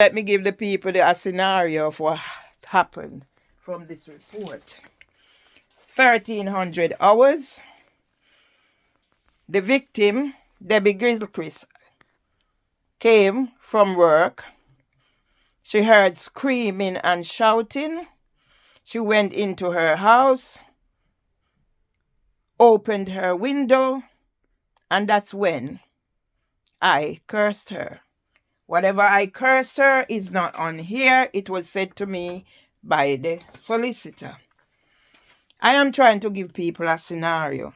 Let me give the people a scenario of what happened from this report. 1300 hours. The victim, Debbie Gilchrist, came from work. She heard screaming and shouting. She went into her house, opened her window, and that's when I cursed her. Whatever I cursed her is not on here. It was said to me by the solicitor. I am trying to give people a scenario.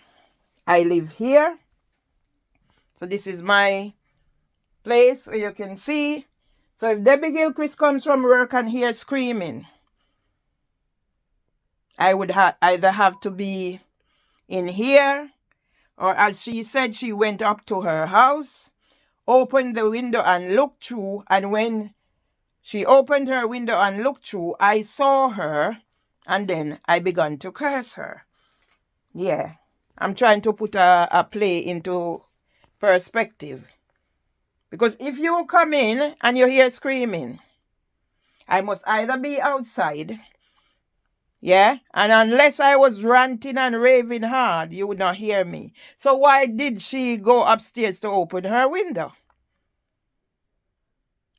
I live here. So this is my place where you can see. So if Debbie Gilchrist comes from work and hears screaming, I would either have to be in here, or as she said, she went up to her house, opened the window and looked through, and when she opened her window and looked through, I saw her, and then I began to curse her. Yeah, I'm trying to put a play into perspective. Because if you come in and you hear screaming, I must either be outside, yeah, and unless I was ranting and raving hard, you would not hear me. So why did she go upstairs to open her window?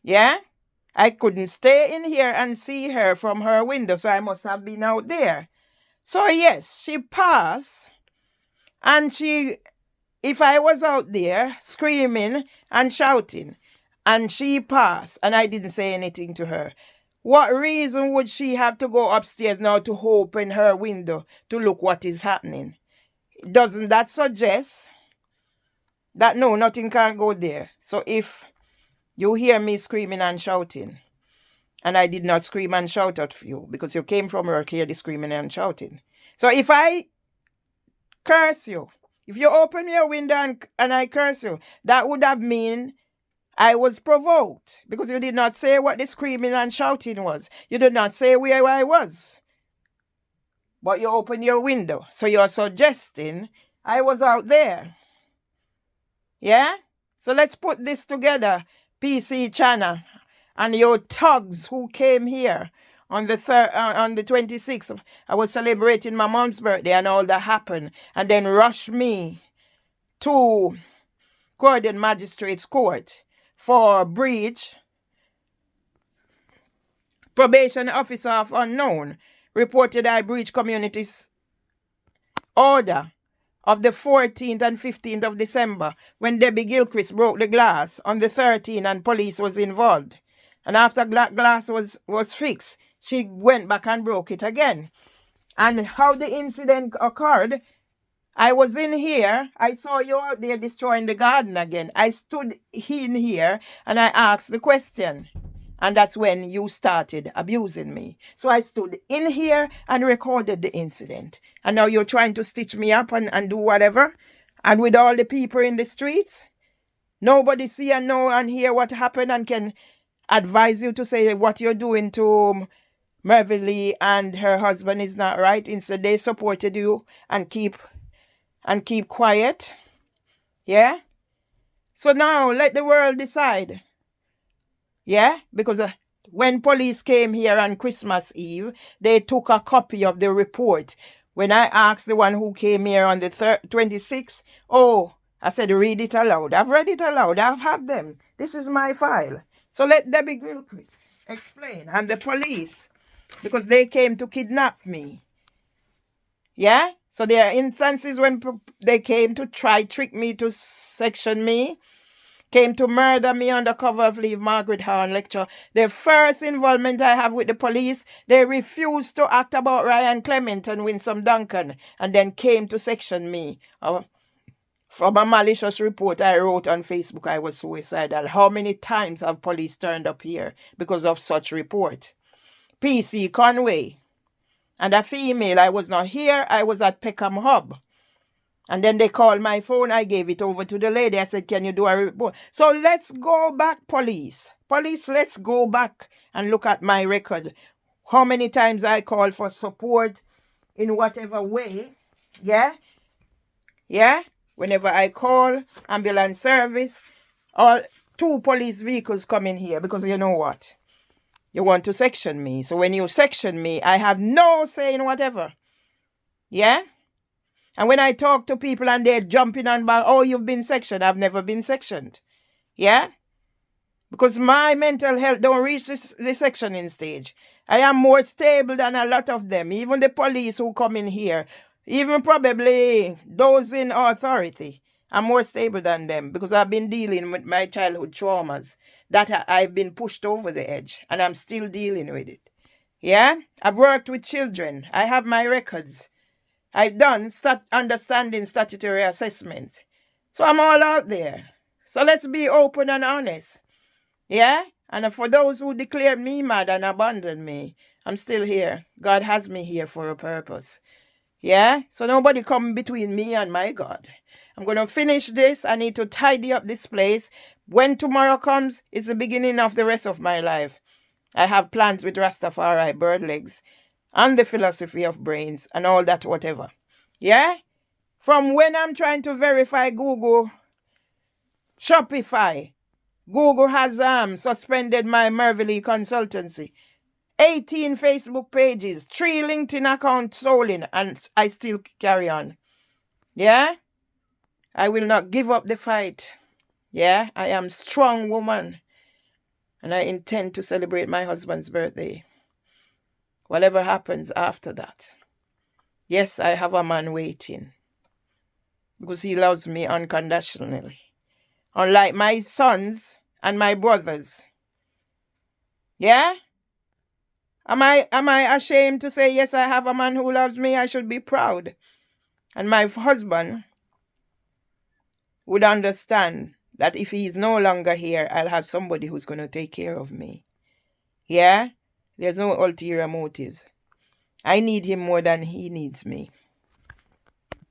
Yeah? I couldn't stay in here and see her from her window, so I must have been out there. So yes, she passed, and if I was out there screaming and shouting, and she passed, and I didn't say anything to her, what reason would she have to go upstairs now to open her window to look what is happening? Doesn't that suggest that no, nothing can go there? So if you hear me screaming and shouting, and I did not scream and shout at you because you came from work here, the screaming and shouting. So if I curse you, if you open your window and I curse you, that would have mean I was provoked because you did not say what the screaming and shouting was. You did not say where I was. But you opened your window. So you're suggesting I was out there. Yeah? So let's put this together, PC Channel and your thugs who came here on the 26th. I was celebrating my mom's birthday and all that happened. And then rushed me to Croydon Magistrates Court for breach. Probation officer of unknown reported I breached community's order of the 14th and 15th of December when Debbie Gilchrist broke the glass on the 13th and police was involved. And after glass was fixed, she went back and broke it again. And how the incident occurred, I was in here. I saw you out there destroying the garden again. I stood in here and I asked the question. And that's when you started abusing me. So I stood in here and recorded the incident. And now you're trying to stitch me up and do whatever. And with all the people in the streets, nobody see and know and hear what happened and can advise you to say what you're doing to Mervyn Lee and her husband is not right. Instead, they supported you and keep quiet. Yeah? So now let the world decide. Yeah? Because when police came here on Christmas Eve, they took a copy of the report. When I asked the one who came here on the 26th, I said, read it aloud. I've read it aloud. I've had them. This is my file. So let Debbie Gilchrist explain. And the police, because they came to kidnap me. Yeah? So there are instances when they came to try trick me to section me, came to murder me on the cover of Leave Margaret Horn lecture. The first involvement I have with the police, they refused to act about Ryan Clement and Winsome Duncan, and then came to section me. From a malicious report I wrote on Facebook, I was suicidal. How many times have police turned up here because of such report? PC Conway. And a female, I was not here, I was at Peckham Hub. And then they called my phone, I gave it over to the lady. I said, can you do a report? So let's go back, police. Police, let's go back and look at my record. How many times I called for support in whatever way. Yeah? Yeah? Whenever I call ambulance service, all 2 police vehicles coming here because you know what? You want to section me. So when you section me, I have no say in whatever. Yeah? And when I talk to people and they're jumping on back, oh, you've been sectioned. I've never been sectioned. Yeah? Because my mental health don't reach the sectioning stage. I am more stable than a lot of them. Even the police who come in here, even probably those in authority, I'm more stable than them because I've been dealing with my childhood traumas that I've been pushed over the edge and I'm still dealing with it. Yeah? I've worked with children. I have my records. I've done understanding statutory assessments. So I'm all out there. So let's be open and honest. Yeah? And for those who declare me mad and abandon me, I'm still here. God has me here for a purpose. Yeah? So nobody come between me and my God. I'm going to finish this. I need to tidy up this place. When tomorrow comes, it's the beginning of the rest of my life. I have plans with Rastafari, bird legs, and the philosophy of brains, and all that whatever. Yeah? From when I'm trying to verify Google, Shopify, Google has suspended my Mervily consultancy. 18 Facebook pages, 3 LinkedIn accounts stolen, and I still carry on. Yeah? I will not give up the fight. Yeah? I am a strong woman. And I intend to celebrate my husband's birthday. Whatever happens after that. Yes, I have a man waiting. Because he loves me unconditionally. Unlike my sons and my brothers. Yeah? Am I ashamed to say, yes, I have a man who loves me? I should be proud. And my husband would understand that if he's no longer here, I'll have somebody who's going to take care of me. Yeah? There's no ulterior motives. I need him more than he needs me.